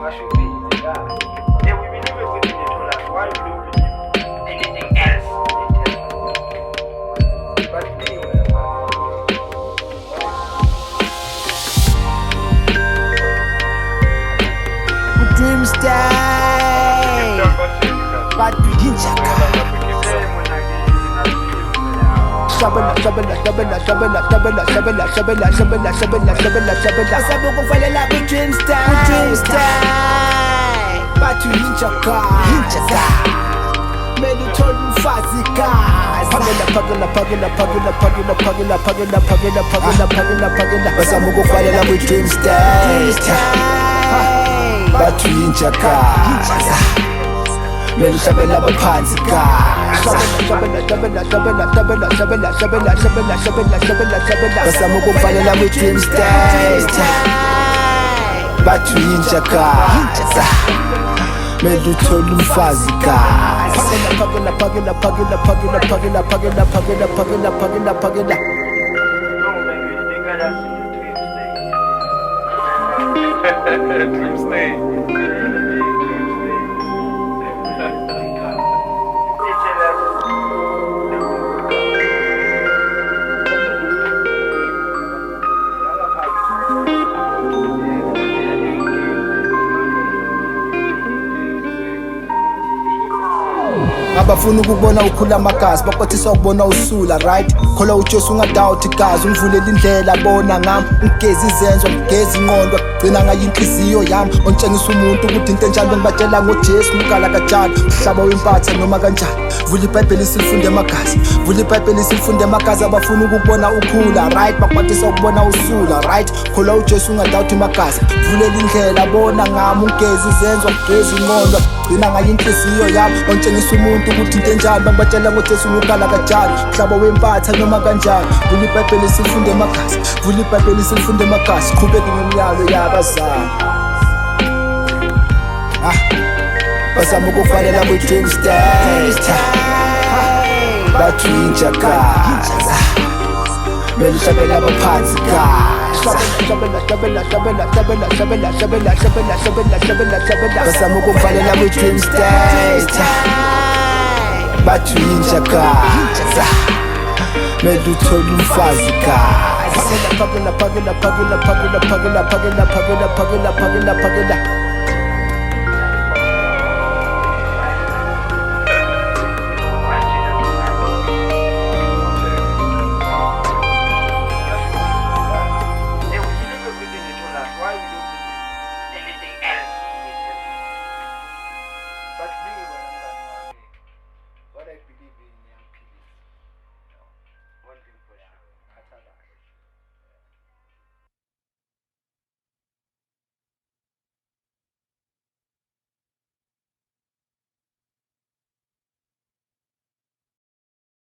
Yeah, we believe it within the life. Why would you believe anything else? But anyway, dreams die, but we didn't Shabala, shabala, shabala, shabala, shabala, shabala, shabala, shabala, shabala, shabala, shabala. Basabo kufalela ku dreams die, but we didn't Made it all fuzzy guys. Pagala, pagala, pagala, pagala, pagala, pagala, pagala, pagala, pagala, pagala, pagala. Basabo kufalela ku dreams die, but we didn't Melu shabela baphansi guys. Shabela, shabela, shabela, shabela, shabela, shabela, shabela, shabela, shabela, shabela. Basamo kufalela ku dreams die, but we didn't Melu thola umfazi guys. Pagala, pagala, pagala, pagala, pagala, pagala, pagala, pagala, pagala, pagala. no, man, you think that's in the dream state. Abafuna ukubona ukhula amagazi bakwathisa ukubona usula right khola uJesu ungadoubt igazi umvulela indlela bona ngami ungigeza izenzo ngigeza inqondo gcina ngayinhliziyo yami ontshengisa umuntu ukuthi into enjalo ngibatshela ngoJesu umkala kanjalo umhlaba wempatha noma kanjani vula iBhayibheli silifunde amagazi vula iBhayibheli silifunde amagazi abafuna ukubona ukhula right bakwathisa ukubona usula right khola uJesu ungadoubt amagazi vulela indlela bona ngami ungigeza izenzo ngigeza inqondo gcina ngayinhliziyo yami ontshengisa umuntu ukuthi into enjalo bakubatshela ngoJesu umkala kanjalo umhlaba wempatha noma kanjani vula iBhayibheli silifunde amagazi vula iBhayibheli silifunde amagazi qhubeka nemiyalo yabazali basamo kufalela ku dreams die but we didn't Melu shabela baphansi guys. Shabela, shabela, shabela, shabela, shabela, shabela, shabela, shabela, shabela, shabela. Basamo kufalela ku dreams die, but we didn't Melu thola umfazi guys. Pagala, pagala, pagala, pagala, pagala, pagala, pagala, pagala, pagala, pagala, pagala.